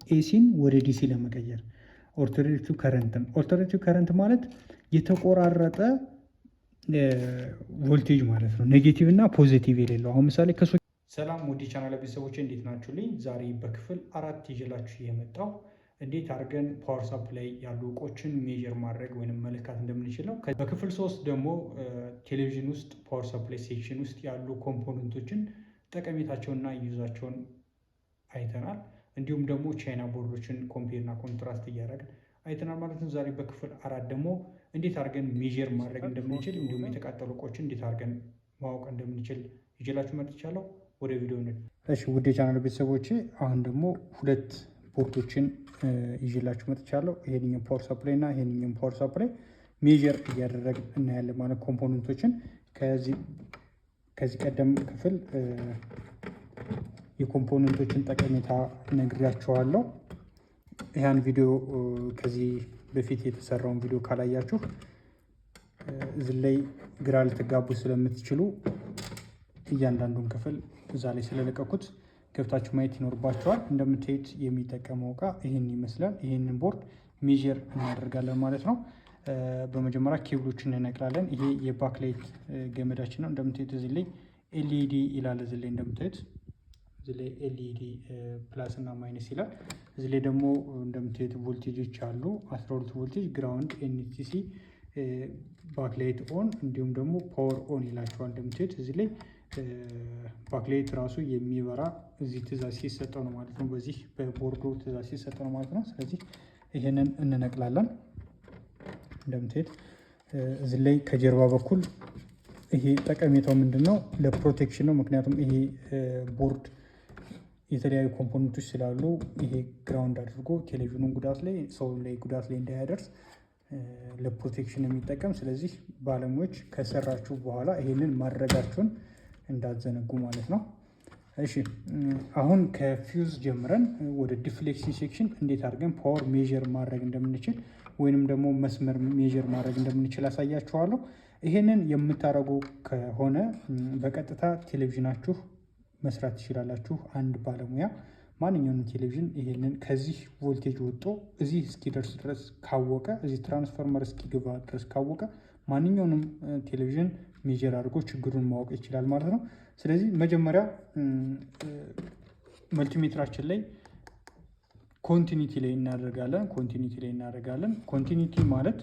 ኤሲን ወደ ዲሲ ለመቀየር ኦልተርኔቲቭ ከረንትን። ኦልተርኔቲቭ ከረንት ማለት የተቆራረጠ ቮልቴጅ ማለት ነው፣ ኔጌቲቭ እና ፖዚቲቭ የሌለው። አሁን ምሳሌ ሰላም ውድ ቻናል ቤተሰቦች እንዴት ናችሁልኝ? ዛሬ በክፍል 4 ይዤላችሁ የመጣው እንዴት አድርገን ፓወር ሳፕላይ ያሉ እቃዎችን ሜዥር ማድረግ ወይም መለካት እንደምንችል ነው። በክፍል 3 ደግሞ ቴሌቪዥን ውስጥ ፓወር ሳፕላይ ሴክሽን ውስጥ ያሉ ኮምፖነንቶችን ጠቀሜታቸውንና ዩዛቸውን አይተናል። እንዲሁም ደግሞ ቻይና ቦርዶችን ኮምፔርና ኮንትራስት እያደረግን አይተናል ማለት ነው። ዛሬ በክፍል 4 ደግሞ እንዴት አድርገን ሜዥር ማድረግ እንደምንችል እንዲሁም የተቃጠሉ እቃዎችን እንዴት አድርገን ማወቅ እንደምንችል ይዤላችሁ መጥቻለሁ። ወደ ቪዲዮ ነው። እሺ ውድ የቻናል ቤተሰቦች አሁን ደግሞ ሁለት ቦርዶችን ይዤላችሁ መጥቻለሁ። ይሄንኛው ፓወር ሰፕላይ እና ይሄንኛው ፓወር ሰፕላይ ሜዥር እያደረግን እናያለን ማለት ኮምፖነንቶችን። ከዚህ ቀደም ክፍል የኮምፖነንቶችን ጠቀሜታ ነግሬያችኋለሁ። ያን ቪዲዮ ከዚህ በፊት የተሰራውን ቪዲዮ ካላያችሁ እዚህ ላይ ግራ ልትጋቡ ስለምትችሉ እያንዳንዱን ክፍል እዛ ላይ ስለለቀኩት ገብታችሁ ማየት ይኖርባችኋል። እንደምታዩት የሚጠቀመው እቃ ይህን ይመስላል። ይህንን ቦርድ ሜዥር እናደርጋለን ማለት ነው። በመጀመሪያ ኬብሎችን እንነቅላለን። ይሄ የባክላይት ገመዳችን ነው። እንደምታዩት እዚህ ላይ ኤልኢዲ ይላል። እዚህ ላይ እንደምታዩት እዚህ ላይ ኤልኢዲ ፕላስ እና ማይነስ ይላል። እዚህ ላይ ደግሞ እንደምታዩት ቮልቴጆች አሉ። 12 ቮልቴጅ፣ ግራውንድ፣ ኤንቲሲ፣ ባክላይት ኦን እንዲሁም ደግሞ ፓወር ኦን ይላቸዋል። እንደምታዩት እዚህ ላይ ባክላይት ራሱ የሚበራ እዚህ ትእዛዝ ሲሰጠው ነው ማለት ነው። በዚህ በቦርዱ ትእዛዝ ሲሰጠው ነው ማለት ነው። ስለዚህ ይሄንን እንነቅላለን። እንደምታዩት እዚህ ላይ ከጀርባ በኩል ይሄ ጠቀሜታው ምንድን ነው? ለፕሮቴክሽን ነው። ምክንያቱም ይሄ ቦርድ የተለያዩ ኮምፖነንቶች ስላሉ ይሄ ግራውንድ አድርጎ ቴሌቪዥኑን ጉዳት ላይ ሰው ላይ ጉዳት ላይ እንዳያደርስ ለፕሮቴክሽን የሚጠቀም። ስለዚህ ባለሙያዎች ከሰራችሁ በኋላ ይሄንን ማድረጋችሁን እንዳዘነጉ ማለት ነው። እሺ አሁን ከፊውዝ ጀምረን ወደ ዲፍሌክሽን ሴክሽን እንዴት አድርገን ፓወር ሜዥር ማድረግ እንደምንችል ወይንም ደግሞ መስመር ሜዥር ማድረግ እንደምንችል አሳያችኋለሁ። ይሄንን የምታደርጉ ከሆነ በቀጥታ ቴሌቪዥናችሁ መስራት ትችላላችሁ። አንድ ባለሙያ ማንኛውንም ቴሌቪዥን ይሄንን ከዚህ ቮልቴጅ ወጥቶ እዚህ እስኪደርስ ድረስ ካወቀ፣ እዚህ ትራንስፎርመር እስኪገባ ድረስ ካወቀ ማንኛውንም ቴሌቪዥን ሜዥር አድርጎ ችግሩን ማወቅ ይችላል ማለት ነው። ስለዚህ መጀመሪያ መልቲሜትራችን ላይ ኮንቲኒቲ ላይ እናደርጋለን። ኮንቲኒቲ ማለት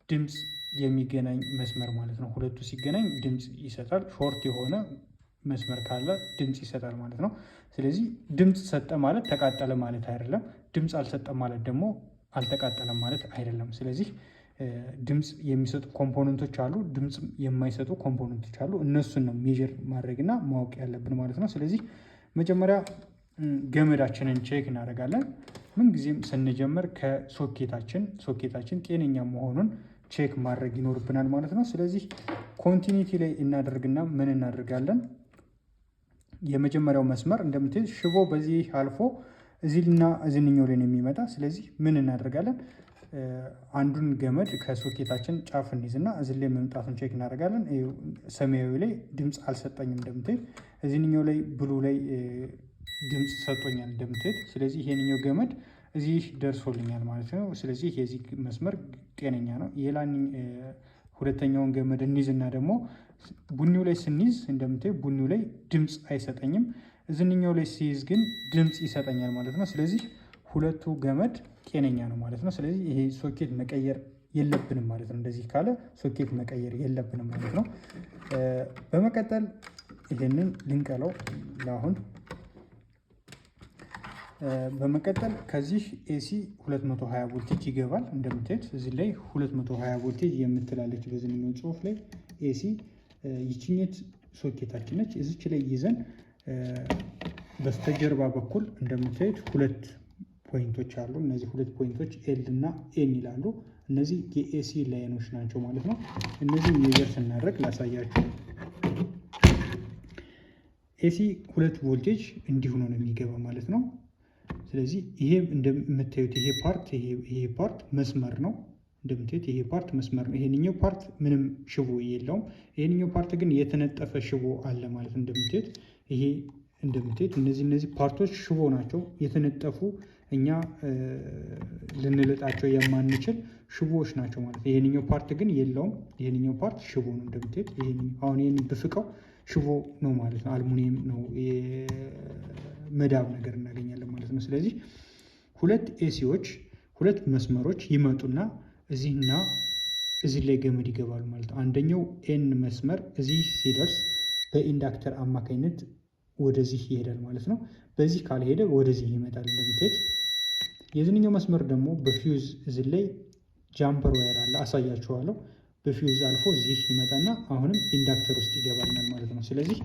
ድምፅ የሚገናኝ መስመር ማለት ነው። ሁለቱ ሲገናኝ ድምፅ ይሰጣል። ሾርት የሆነ መስመር ካለ ድምፅ ይሰጣል ማለት ነው። ስለዚህ ድምፅ ሰጠ ማለት ተቃጠለ ማለት አይደለም። ድምፅ አልሰጠ ማለት ደግሞ አልተቃጠለም ማለት አይደለም። ስለዚህ ድምፅ የሚሰጡ ኮምፖነንቶች አሉ፣ ድምፅ የማይሰጡ ኮምፖነንቶች አሉ። እነሱን ነው ሜዥር ማድረግና ማወቅ ያለብን ማለት ነው። ስለዚህ መጀመሪያ ገመዳችንን ቼክ እናደርጋለን። ምንጊዜም ስንጀምር ከሶኬታችን ጤነኛ መሆኑን ቼክ ማድረግ ይኖርብናል ማለት ነው። ስለዚህ ኮንቲኒቲ ላይ እናደርግና ምን እናደርጋለን? የመጀመሪያው መስመር እንደምትይዝ ሽቦ በዚህ አልፎ እዚህና እዚህኛው ላይ ነው የሚመጣ። ስለዚህ ምን እናደርጋለን? አንዱን ገመድ ከሶኬታችን ጫፍ እንይዝና እዚህ ላይ መምጣቱን ቼክ እናደርጋለን። ሰማያዊ ላይ ድምፅ አልሰጠኝም እንደምትይዝ፣ እዚህኛው ላይ ብሉ ላይ ድምፅ ሰጦኛል እንደምትይዝ። ስለዚህ ይሄንኛው ገመድ እዚህ ደርሶልኛል ማለት ነው። ስለዚህ የዚህ መስመር ጤነኛ ነው። ሁለተኛውን ገመድ እንይዝና ደግሞ ቡኒው ላይ ስንይዝ እንደምታዩ ቡኒው ላይ ድምፅ አይሰጠኝም። እዚህኛው ላይ ሲይዝ ግን ድምፅ ይሰጠኛል ማለት ነው። ስለዚህ ሁለቱ ገመድ ጤነኛ ነው ማለት ነው። ስለዚህ ይሄ ሶኬት መቀየር የለብንም ማለት ነው። እንደዚህ ካለ ሶኬት መቀየር የለብንም ማለት ነው። በመቀጠል ይሄንን ልንቀለው ለአሁን። በመቀጠል ከዚህ ኤሲ 220 ቮልቴጅ ይገባል። እንደምታዩት እዚህ ላይ 220 ቮልቴጅ የምትላለች በዚህኛው ጽሁፍ ላይ ኤሲ ይችኛት ሶኬታችን ነች። እዚች ላይ ይዘን በስተጀርባ በኩል እንደምታዩት ሁለት ፖይንቶች አሉ። እነዚህ ሁለት ፖይንቶች ኤል እና ኤን ይላሉ። እነዚህ የኤሲ ላይኖች ናቸው ማለት ነው። እነዚህ ሜዥር ስናደርግ ላሳያችሁ። ኤሲ 2 ቮልቴጅ እንዲሁ ነው የሚገባ ማለት ነው። ስለዚህ ይሄ እንደምታዩት ይሄ ፓርት መስመር ነው። እንደምታዩት ይሄ ፓርት መስመር ነው። ይሄንኛው ፓርት ምንም ሽቦ የለውም። ይሄንኛው ፓርት ግን የተነጠፈ ሽቦ አለ ማለት እንደምታዩት ይሄ እንደምታዩት እነዚህ ፓርቶች ሽቦ ናቸው የተነጠፉ እኛ ልንልጣቸው የማንችል ሽቦዎች ናቸው ማለት ነው። ይሄንኛው ፓርት ግን የለውም። ይሄንኛው ፓርት ሽቦ ነው እንደምታዩት። አሁን ይሄን ብፍቀው ሽቦ ነው ማለት ነው። አልሙኒየም ነው መዳብ ነገር እናገኛለን ማለት ነው። ስለዚህ ሁለት ኤሲዎች ሁለት መስመሮች ይመጡና እዚህና እዚህ ላይ ገመድ ይገባሉ ማለት ነው። አንደኛው ኤን መስመር እዚህ ሲደርስ በኢንዳክተር አማካኝነት ወደዚህ ይሄዳል ማለት ነው። በዚህ ካልሄደ ወደዚህ ይመጣል እንደምታዩት። የዚህኛው መስመር ደግሞ በፊውዝ እዚህ ላይ ጃምፐር ዋየር አለ አሳያችኋለሁ። በፊውዝ አልፎ እዚህ ይመጣና አሁንም ኢንዳክተር ውስጥ ይገባልናል ማለት ነው። ስለዚህ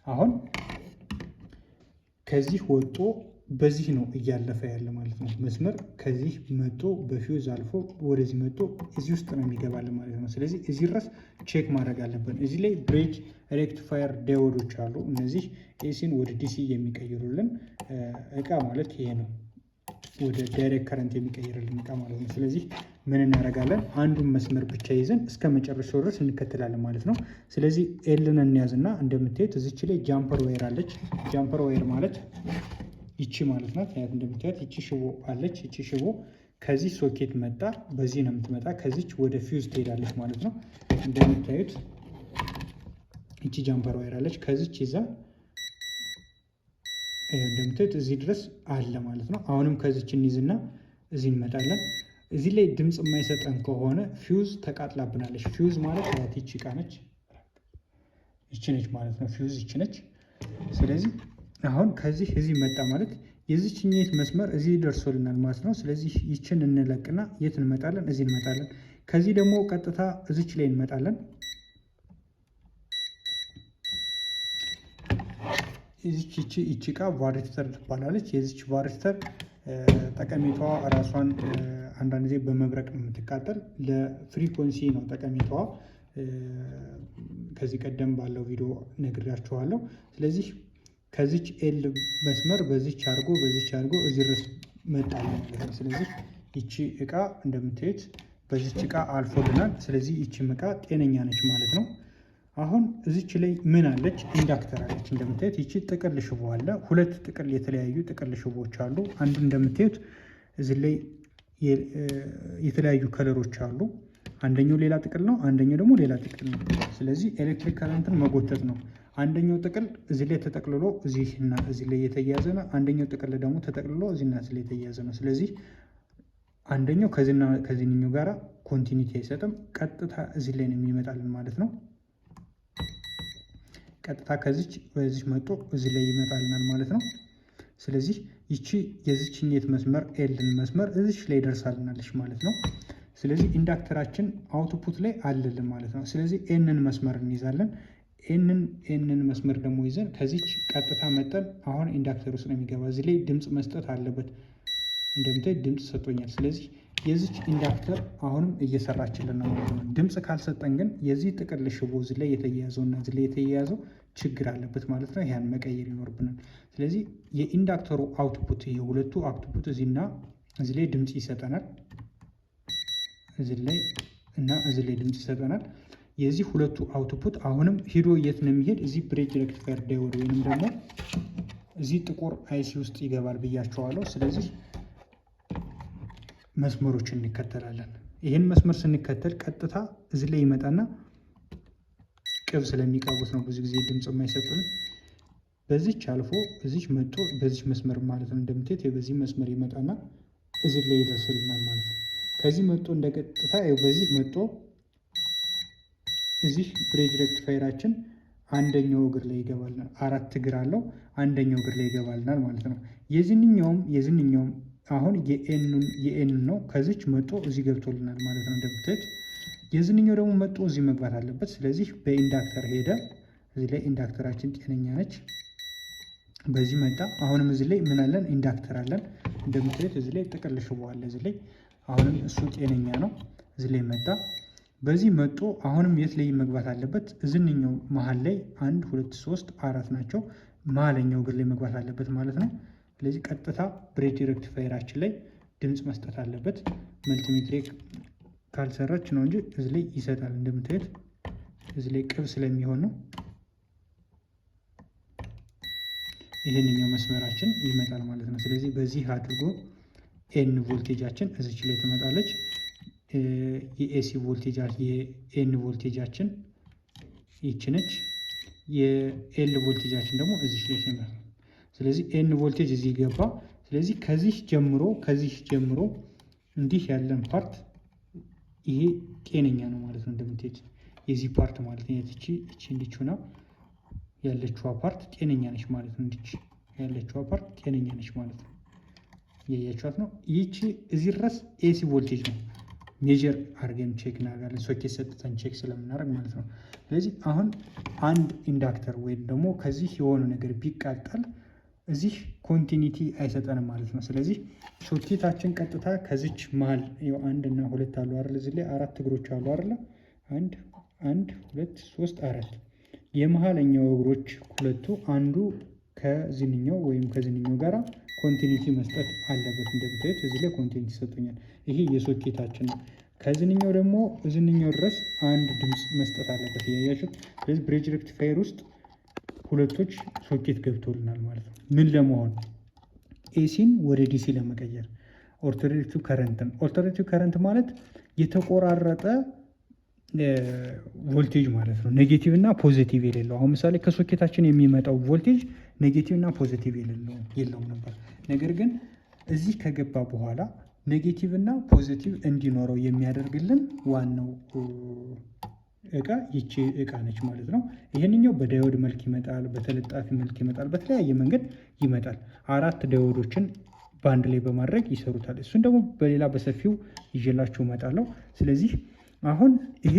አሁን ከዚህ ወጦ በዚህ ነው እያለፈ ያለ ማለት ነው። መስመር ከዚህ መጦ በፊውዝ አልፎ ወደዚህ መጦ እዚህ ውስጥ ነው የሚገባልን ማለት ነው። ስለዚህ እዚህ ድረስ ቼክ ማድረግ አለብን። እዚህ ላይ ብሬጅ ሬክቲፋየር ዳዮዶች አሉ። እነዚህ ኤሲን ወደ ዲሲ የሚቀይሩልን እቃ ማለት ይሄ ነው። ወደ ዳይሬክት ከረንት የሚቀይርልን እቃ ማለት ነው። ስለዚህ ምን እናደርጋለን? አንዱን መስመር ብቻ ይዘን እስከ መጨረሻው ድረስ እንከተላለን ማለት ነው። ስለዚህ ኤልን እንያዝና እንደምታዩት እዚች ላይ ጃምፐር ዋየር አለች። ጃምፐር ዋየር ማለት ይቺ ማለት ናት። እንደምታዩት ይቺ ሽቦ አለች። ይቺ ሽቦ ከዚህ ሶኬት መጣ፣ በዚህ ነው የምትመጣ። ከዚች ወደ ፊውዝ ትሄዳለች ማለት ነው። እንደምታዩት ይቺ ጃምፐር ዋየር አለች። ከዚች ይዛ እንደምታዩት እዚህ ድረስ አለ ማለት ነው። አሁንም ከዚች እንይዝና እዚህ እንመጣለን። እዚህ ላይ ድምፅ የማይሰጠን ከሆነ ፊውዝ ተቃጥላብናለች። ፊውዝ ማለት ይቺ እቃ ነች፣ ይቺ ነች ማለት ነው። ፊውዝ ይቺ ነች። ስለዚህ አሁን ከዚህ እዚህ መጣ ማለት የዚችኛት መስመር እዚህ ደርሶልናል ማለት ነው። ስለዚህ ይችን እንለቅና የት እንመጣለን? እዚህ እንመጣለን። ከዚህ ደግሞ ቀጥታ እዚች ላይ እንመጣለን። ይቺ እቃ ቫሪተር ትባላለች። የዚች ቫሪተር ጠቀሜታዋ ራሷን አንዳንድ ጊዜ በመብረቅ ነው የምትቃጠል። ለፍሪኮንሲ ነው ጠቀሜታዋ። ከዚህ ቀደም ባለው ቪዲዮ ነግሬያችኋለሁ። ስለዚህ ከዚች ኤል መስመር በዚች አድርጎ እዚህ ድረስ መጣል ማለት ነው። ስለዚህ ይቺ እቃ እንደምታዩት በዚች እቃ አልፎልናል። ስለዚህ ይቺም እቃ ጤነኛ ነች ማለት ነው። አሁን እዚች ላይ ምን አለች? ኢንዳክተር አለች። እንደምታዩት ይቺ ጥቅል ሽቦ አለ። ሁለት ጥቅል የተለያዩ ጥቅል ሽቦዎች አሉ። አንዱ እንደምታዩት እዚህ ላይ የተለያዩ ከለሮች አሉ። አንደኛው ሌላ ጥቅል ነው፣ አንደኛው ደግሞ ሌላ ጥቅል ነው። ስለዚህ ኤሌክትሪክ ከረንትን መጎተት ነው። አንደኛው ጥቅል እዚህ ላይ ተጠቅልሎ እዚህና እዚህ ላይ የተያያዘ ነው። አንደኛው ጥቅል ደግሞ ተጠቅልሎ እዚህና እዚህ ላይ የተያያዘ ነው። ስለዚህ አንደኛው ከዚህኛው ጋራ ኮንቲኒቲ አይሰጥም። ቀጥታ እዚህ ላይ ነው የሚመጣልን ማለት ነው። ቀጥታ ከዚች በዚህ መጥቶ እዚህ ላይ ይመጣልናል ማለት ነው። ስለዚህ ይቺ የዚችኛት መስመር ኤልን መስመር እዚች ላይ ደርሳልናለች ማለት ነው። ስለዚህ ኢንዳክተራችን አውትፑት ላይ አለልን ማለት ነው። ስለዚህ ኤንን መስመር እንይዛለን። ኤንን መስመር ደግሞ ይዘን ከዚች ቀጥታ መጠን አሁን ኢንዳክተር ውስጥ ነው የሚገባ። እዚህ ላይ ድምፅ መስጠት አለበት። እንደምታይ ድምፅ ሰጥቶኛል። ስለዚህ የዚች ኢንዳክተር አሁንም እየሰራችልን ነው ማለት ነው። ድምፅ ካልሰጠን ግን የዚህ ጥቅል ሽቦ እዚህ ላይ የተያያዘው እና እዚህ ላይ የተያያዘው ችግር አለበት ማለት ነው። ያን መቀየር ይኖርብናል። ስለዚህ የኢንዳክተሩ አውትፑት ይሄ ሁለቱ አውትፑት እዚህና እዚህ ላይ ድምፅ ይሰጠናል። እዚህ ላይ እና እዚህ ላይ ድምፅ ይሰጠናል። የዚህ ሁለቱ አውትፑት አሁንም ሂዶ የት ነው የሚሄድ? እዚህ ብሬጅ ሬክቲፋየር ዳዮድ ወይንም ደግሞ እዚህ ጥቁር አይሲ ውስጥ ይገባል ብያቸዋለሁ። ስለዚህ መስመሮችን እንከተላለን። ይህን መስመር ስንከተል ቀጥታ እዚህ ላይ ይመጣና ቅብ ስለሚቀቡት ነው ብዙ ጊዜ ድምፅ የማይሰጡን። በዚች አልፎ እዚች መጥቶ በዚች መስመር ማለት ነው እንደምታዩት በዚህ መስመር ይመጣና እዚህ ላይ ይደርስልናል ማለት ነው። ከዚህ መጥቶ እንደቀጥታ በዚህ መጥቶ እዚህ ብሬጅ ሬክቲፋየራችን አንደኛው እግር ላይ ይገባልናል። 4 እግር አለው። አንደኛው እግር ላይ ይገባልናል ማለት ነው። የዚህኛውም አሁን የኤን ነው። ከዚች መጥቶ እዚህ ገብቶልናል ማለት ነው እንደምታዩት። የዚህኛው ደግሞ መጥቶ እዚህ መግባት አለበት። ስለዚህ በኢንዳክተር ሄደ። እዚህ ላይ ኢንዳክተራችን ጤነኛ ነች። በዚህ መጣ። አሁንም እዚህ ላይ ምን አለን? ኢንዳክተር አለን እንደምታዩት። እዚህ ላይ ጥቅል ሽቦ አለ። እዚህ ላይ አሁንም እሱ ጤነኛ ነው። እዚህ ላይ መጣ። በዚህ መጥቶ አሁንም የት ላይ መግባት አለበት? እዚህኛው መሀል ላይ 1 2 3 4 ናቸው። መሀለኛው እግር ላይ መግባት አለበት ማለት ነው። ስለዚህ ቀጥታ ብሬጅ ሬክቲፋየራችን ላይ ድምፅ መስጠት አለበት። መልቲሜትሪክ ካልሰራች ነው እንጂ እዚህ ላይ ይሰጣል። እንደምታዩት እዚህ ላይ ቅብ ስለሚሆን ነው። ይህንኛው መስመራችን ይመጣል ማለት ነው። ስለዚህ በዚህ አድርጎ ኤን ቮልቴጃችን እዚች ላይ ትመጣለች። የኤሲ የኤን ቮልቴጃችን ይቺ ነች። የኤል ቮልቴጃችን ደግሞ እዚች ላይ ይመጣል። ስለዚህ ኤን ቮልቴጅ እዚህ ገባ። ስለዚህ ከዚህ ጀምሮ እንዲህ ያለን ፓርት ይሄ ጤነኛ ነው ማለት ነው። እንደምትሄድ የዚህ ፓርት ማለት ነው። እቺ እንዲች ሆና ያለችዋ ፓርት ጤነኛ ነች ማለት ነው። እንዲች ያለችዋ ፓርት ጤነኛ ነች ማለት ነው። ያያችኋት ነው። ይቺ እዚህ ድረስ ኤሲ ቮልቴጅ ነው። ሜጀር አድርገን ቼክ እናደርጋለን፣ ሶኬት ሰጥተን ቼክ ስለምናደርግ ማለት ነው። ስለዚህ አሁን አንድ ኢንዳክተር ወይም ደግሞ ከዚህ የሆነ ነገር ቢቃጠል እዚህ ኮንቲኒቲ አይሰጠንም ማለት ነው። ስለዚህ ሶኬታችን ቀጥታ ከዚች መሀል አንድ እና ሁለት አሉ አይደል? እዚህ ላይ 4 እግሮች አሉ አይደል? አንድ 2 3 4 የመሀለኛው እግሮች ሁለቱ አንዱ ከዚህኛው ወይም ከዚህኛው ጋራ ኮንቲኒቲ መስጠት አለበት። እንደምታዩት እዚህ ላይ ኮንቲኒቲ ሰጥቶኛል። ይሄ የሶኬታችን ነው። ከዚህኛው ደግሞ እዚህኛው ድረስ አንድ ድምፅ መስጠት አለበት። ያያችሁት። ስለዚህ ብሪጅ ሬክቲፋየር ውስጥ ሁለቶች ሶኬት ገብቶልናል ማለት ነው። ምን ለመሆን? ኤሲን ወደ ዲሲ ለመቀየር። ኦልተርኔቲቭ ከረንትን ኦልተርኔቲቭ ከረንት ማለት የተቆራረጠ ቮልቴጅ ማለት ነው። ኔጌቲቭ እና ፖዚቲቭ የሌለው። አሁን ምሳሌ ከሶኬታችን የሚመጣው ቮልቴጅ ኔጌቲቭ እና ፖዚቲቭ የለውም ነበር። ነገር ግን እዚህ ከገባ በኋላ ኔጌቲቭ እና ፖዚቲቭ እንዲኖረው የሚያደርግልን ዋናው እቃ ይቺ እቃ ነች ማለት ነው። ይህንኛው በዳዮድ መልክ ይመጣል፣ በተለጣፊ መልክ ይመጣል፣ በተለያየ መንገድ ይመጣል። 4 ዳዮዶችን በአንድ ላይ በማድረግ ይሰሩታል። እሱን ደግሞ በሌላ በሰፊው ይዤላችሁ እመጣለሁ። ስለዚህ አሁን ይሄ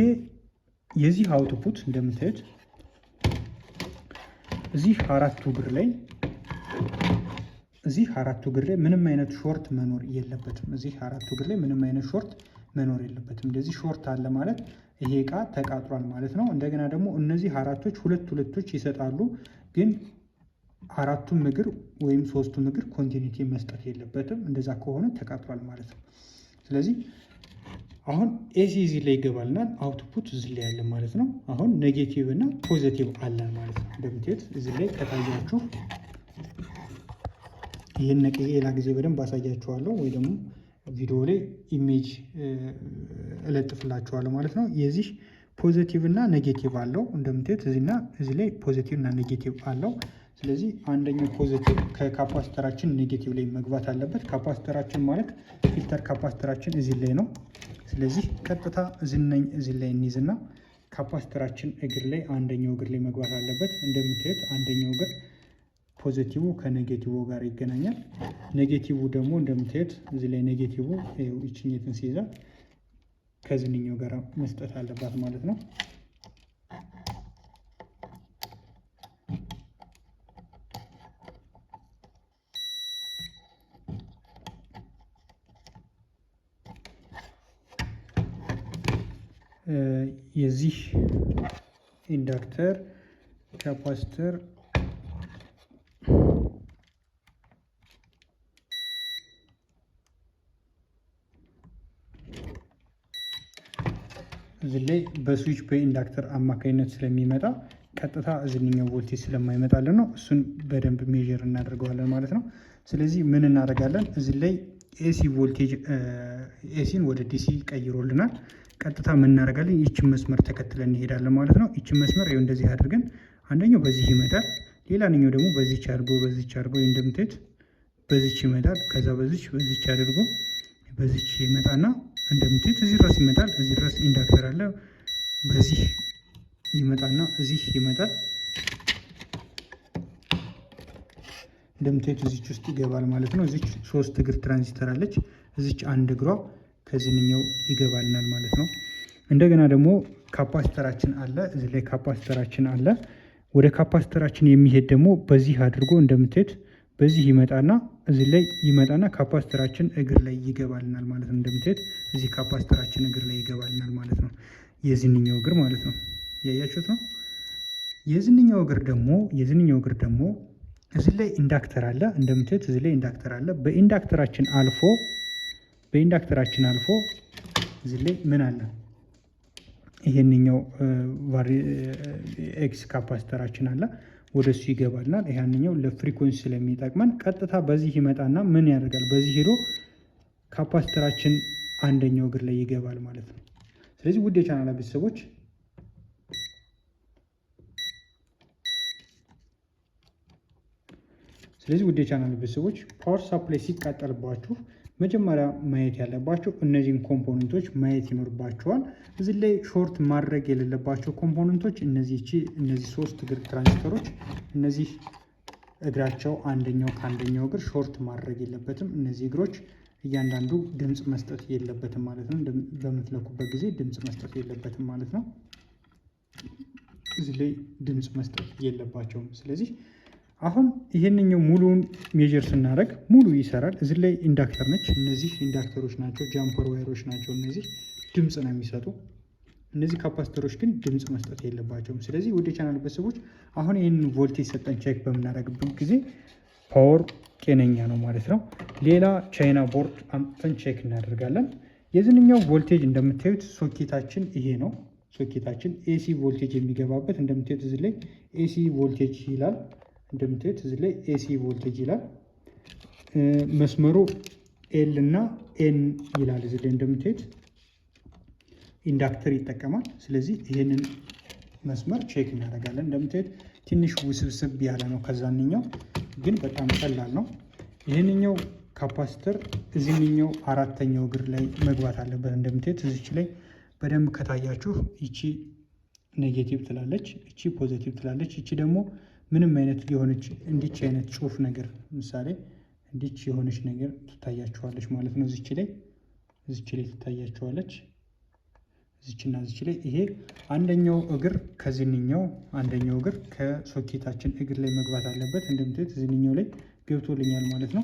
የዚህ አውትፑት እንደምታዩት እዚህ አራቱ እግር ላይ ምንም አይነት ሾርት መኖር የለበትም። እዚህ አራቱ እግር ላይ ምንም አይነት ሾርት መኖር የለበትም። እንደዚህ ሾርት አለ ማለት ይሄ እቃ ተቃጥሏል ማለት ነው። እንደገና ደግሞ እነዚህ አራቶች ሁለቶች ይሰጣሉ፣ ግን አራቱም እግር ወይም 3ቱም እግር ኮንቲኒቲ መስጠት የለበትም። እንደዛ ከሆነ ተቃጥሏል ማለት ነው። ስለዚህ አሁን ኤሲ እዚህ ላይ ይገባልናል፣ አውትፑት እዚህ ላይ ያለ ማለት ነው። አሁን ኔጌቲቭ እና ፖዚቲቭ አለን ማለት ነው። እንደምታዩት እዚህ ላይ ከታያችሁ ይህን ሌላ ጊዜ በደንብ አሳያችኋለሁ፣ ወይ ደግሞ ቪዲዮ ላይ ኢሜጅ እለጥፍላችኋለሁ ማለት ነው። የዚህ ፖዚቲቭ እና ኔጌቲቭ አለው። እንደምታዩት እዚህ ላይ ፖዚቲቭ እና ኔጌቲቭ አለው። ስለዚህ አንደኛው ፖዚቲቭ ከካፓስተራችን ኔጌቲቭ ላይ መግባት አለበት። ካፓስተራችን ማለት ፊልተር ካፓስተራችን እዚህ ላይ ነው። ስለዚህ ቀጥታ እዚህ ላይ እንይዝና ካፓስተራችን እግር ላይ አንደኛው እግር ላይ መግባት አለበት። እንደምታዩት አንደኛው እግር ፖዚቲቭ ከኔጌቲቭ ጋር ይገናኛል። ኔጌቲቭ ደግሞ እንደምታዩት እዚህ ላይ ኔጌቲቭ ይችኛትን ሲይዛል ከዚህኛው ጋር መስጠት አለባት ማለት ነው። የዚህ ኢንዳክተር ካፓሲተር እዚህ ላይ በስዊች በኢንዳክተር አማካኝነት ስለሚመጣ ቀጥታ እዚህኛው ቮልቴጅ ስለማይመጣልን ነው። እሱን በደንብ ሜዥር እናደርገዋለን ማለት ነው። ስለዚህ ምን እናደርጋለን? እዚህ ላይ ኤሲ ቮልቴጅ ኤሲን ወደ ዲሲ ቀይሮልናል። ቀጥታ ምን እናደርጋለን? ይችን መስመር ተከትለን እንሄዳለን ማለት ነው። ይችን መስመር ይኸው እንደዚህ አድርገን አንደኛው በዚህ ይመጣል፣ ሌላኛው ደግሞ በዚች አድርጎ እንደምታዩት በዚች ይመጣል። ከዛ በዚች አድርጎ በዚች ይመጣና እንደምታዩት እዚህ ድረስ ይመጣል። እዚህ ድረስ ኢንዳክተር አለ። በዚህ ይመጣና እዚህ ይመጣል። እንደምታዩት እዚች ውስጥ ይገባል ማለት ነው። እዚች 3 እግር ትራንዚስተር አለች። እዚች አንድ እግሯ ከዚህኛው ይገባልናል ማለት ነው። እንደገና ደግሞ ካፓሲተራችን አለ። እዚህ ላይ ካፓሲተራችን አለ። ወደ ካፓሲተራችን የሚሄድ ደግሞ በዚህ አድርጎ እንደምታዩት በዚህ ይመጣና እዚህ ላይ ይመጣና ካፓሲተራችን እግር ላይ ይገባልናል ማለት ነው። እንደምታዩት እዚህ ካፓሲተራችን እግር ላይ ይገባልናል ማለት ነው። የዚህኛው እግር ማለት ነው። ያያችሁት ነው። የዚህኛው እግር ደግሞ እዚህ ላይ ኢንዳክተር አለ። እንደምታዩት እዚህ ላይ ኢንዳክተር አለ። በኢንዳክተራችን አልፎ እዚህ ላይ ምን አለ? ይሄንኛው ኤክስ ካፓሲተራችን አለ። ወደሱ ይገባልናል። ያንኛው ለፍሪኮንሲ ስለሚጠቅመን ቀጥታ በዚህ ይመጣና ምን ያደርጋል? በዚህ ሄዶ ካፓስተራችን አንደኛው እግር ላይ ይገባል ማለት ነው። ስለዚህ ውድ የቻናል ቤተሰቦች ፓወር ሳፕላይ ሲቃጠልባችሁ መጀመሪያ ማየት ያለባቸው እነዚህን ኮምፖነንቶች ማየት ይኖርባቸዋል። እዚህ ላይ ሾርት ማድረግ የሌለባቸው ኮምፖነንቶች እነዚህ ሶስት እግር ትራንዚስተሮች እነዚህ እግራቸው አንደኛው ከአንደኛው እግር ሾርት ማድረግ የለበትም። እነዚህ እግሮች እያንዳንዱ ድምፅ መስጠት የለበትም ማለት ነው። በምትለኩበት ጊዜ ድምፅ መስጠት የለበትም ማለት ነው። እዚህ ላይ ድምፅ መስጠት የለባቸውም። ስለዚህ አሁን ይሄንኛው ሙሉውን ሜጀር ስናደርግ ሙሉ ይሰራል። እዚህ ላይ ኢንዳክተር ነች። እነዚህ ኢንዳክተሮች ናቸው፣ ጃምፐር ዋይሮች ናቸው። እነዚህ ድምፅ ነው የሚሰጡ። እነዚህ ካፓስተሮች ግን ድምፅ መስጠት የለባቸውም። ስለዚህ ወደ ቻናል ቤተሰቦች አሁን ይህንን ቮልቴጅ ሰጠን ቼክ በምናደርግበት ጊዜ ፓወር ጤነኛ ነው ማለት ነው። ሌላ ቻይና ቦርድ አምጥተን ቼክ እናደርጋለን። የዚህኛው ቮልቴጅ እንደምታዩት ሶኬታችን ይሄ ነው። ሶኬታችን ኤሲ ቮልቴጅ የሚገባበት እንደምታዩት እዚህ ላይ ኤሲ ቮልቴጅ ይላል። እንደምታዩት እዚህ ላይ ኤሲ ቮልቴጅ ይላል። መስመሩ ኤል እና ኤን ይላል። እዚህ ላይ እንደምታዩት ኢንዳክተር ይጠቀማል። ስለዚህ ይህንን መስመር ቼክ እናደርጋለን። እንደምታዩት ትንሽ ውስብስብ ያለ ነው ከዛንኛው ግን በጣም ቀላል ነው። ይህንኛው ካፓሲተር እዚህኛው አራተኛው እግር ላይ መግባት አለበት። እንደምታዩት እዚች ላይ በደንብ ከታያችሁ ይቺ ኔጌቲቭ ትላለች፣ ይቺ ፖዚቲቭ ትላለች። ይቺ ደግሞ ምንም አይነት የሆነች እንዲች አይነት ጽሁፍ ነገር ምሳሌ እንዲች የሆነች ነገር ትታያችኋለች ማለት ነው። እዚች ላይ ትታያችኋለች። እዚችና እዚች ላይ ይሄ አንደኛው እግር ከዚህኛው አንደኛው እግር ከሶኬታችን እግር ላይ መግባት አለበት። እንደምታዩት እዚህኛው ላይ ገብቶልኛል ማለት ነው።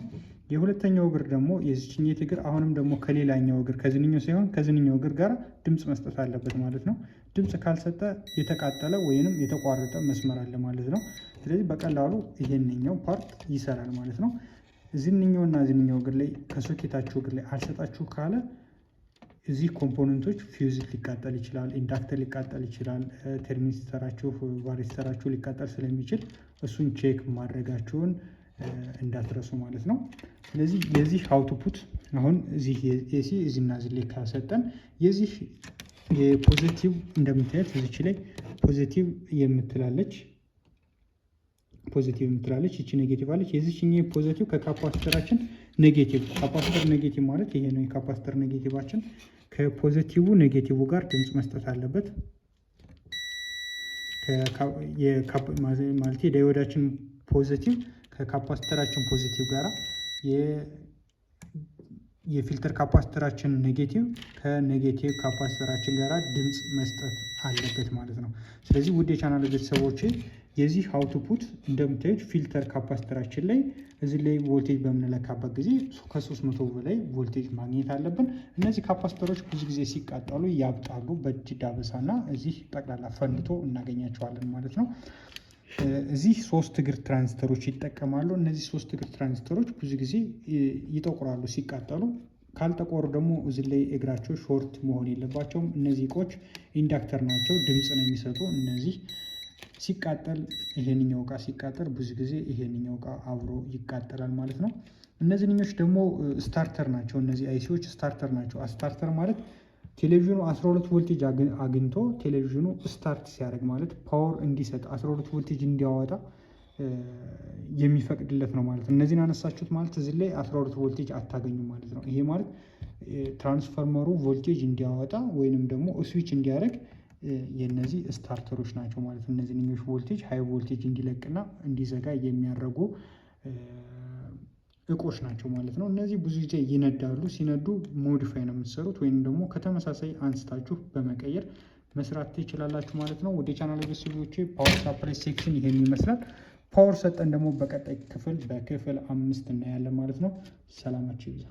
የሁለተኛው እግር ደግሞ የዚችኛው እግር አሁንም ደግሞ ከሌላኛው እግር ከዚህኛው ሳይሆን ከዚህኛው እግር ጋር ድምፅ መስጠት አለበት ማለት ነው። ድምፅ ካልሰጠ የተቃጠለ ወይንም የተቋረጠ መስመር አለ ማለት ነው። ስለዚህ በቀላሉ ይሄንኛው ፓርት ይሰራል ማለት ነው። እዚህኛውና እዚህኛው እግር ላይ ከሶኬታችሁ እግር ላይ አልሰጣችሁ ካለ እዚህ ኮምፖነንቶች ፊውዝ ሊቃጠል ይችላል፣ ኢንዳክተር ሊቃጠል ይችላል፣ ቴርሚስተራችሁ ቫሪስተራችሁ ሊቃጠል ስለሚችል እሱን ቼክ ማድረጋችሁን እንዳትረሱ ማለት ነው። ስለዚህ የዚህ አውትፑት አሁን እዚህ ኤሲ እዚህና እዚህ ላይ ካሰጠን የዚህ የፖዚቲቭ እንደምታዩት እዚች ላይ ፖዚቲቭ የምትላለች ይቺ ኔጌቲቭ አለች። የዚህኛው ፖዚቲቭ ከካፓሲተራችን ኔጌቲቭ ካፓሲተር ኔጌቲቭ ማለት ይሄ ነው። የካፓሲተር ኔጌቲቫችን ከፖዚቲቭ ኔጌቲቭ ጋር ድምፅ መስጠት አለበት። ማለት የዳዮዳችን ፖዚቲቭ ከካፓሲተራችን ፖዚቲቭ ጋራ የፊልተር ካፓሲተራችን ኔጌቲቭ ከኔጌቲቭ ካፓሲተራችን ጋራ ድምፅ መስጠት አለበት ማለት ነው። ስለዚህ ውድ የቻናል ቤተሰቦች የዚህ አውትፑት እንደምታዩት ፊልተር ካፓሲተራችን ላይ እዚህ ላይ ቮልቴጅ በምንለካበት ጊዜ ከ300 በላይ ቮልቴጅ ማግኘት አለብን። እነዚህ ካፓሲተሮች ብዙ ጊዜ ሲቃጠሉ ያብጣሉ፣ በእጅ ዳበሳና እዚህ ጠቅላላ ፈንድቶ እናገኛቸዋለን ማለት ነው። እዚህ ሶስት እግር ትራንዚስተሮች ይጠቀማሉ። እነዚህ ሶስት እግር ትራንዚስተሮች ብዙ ጊዜ ይጠቁራሉ ሲቃጠሉ። ካልጠቆሩ ደግሞ እዚህ ላይ እግራቸው ሾርት መሆን የለባቸውም። እነዚህ እቃዎች ኢንዳክተር ናቸው፣ ድምፅ ነው የሚሰጡ። እነዚህ ሲቃጠል ይሄንኛው እቃ ሲቃጠል ብዙ ጊዜ ይሄንኛው እቃ አብሮ ይቃጠላል ማለት ነው። እነዚህኞች ደግሞ ስታርተር ናቸው። እነዚህ አይሲዎች ስታርተር ናቸው። ስታርተር ማለት ቴሌቪዥኑ 12 ቮልቴጅ አግኝቶ ቴሌቪዥኑ ስታርት ሲያደርግ ማለት ፓወር እንዲሰጥ 12 ቮልቴጅ እንዲያወጣ የሚፈቅድለት ነው ማለት ነው። እነዚህን አነሳችሁት ማለት እዚህ ላይ 12 ቮልቴጅ አታገኙም ማለት ነው። ይሄ ማለት ትራንስፎርመሩ ቮልቴጅ እንዲያወጣ ወይንም ደግሞ ስዊች እንዲያደርግ የነዚህ ስታርተሮች ናቸው ማለት ነው። እነዚህኞች ቮልቴጅ ሃይ ቮልቴጅ እንዲለቅና እንዲዘጋ የሚያደርጉ እቆች ናቸው ማለት ነው። እነዚህ ብዙ ጊዜ ይነዳሉ። ሲነዱ ሞዲፋይ ነው የምትሰሩት ወይም ደግሞ ከተመሳሳይ አንስታችሁ በመቀየር መስራት ትችላላችሁ ማለት ነው። ወደ ቻናል ቤተሰቦቼ ፓወር ሳፕላይ ሴክሽን ይሄን ይመስላል። ፓወር ሰጠን ደግሞ በቀጣይ ክፍል በክፍል 5 እናያለን ማለት ነው። ሰላማችሁ ይብዛ።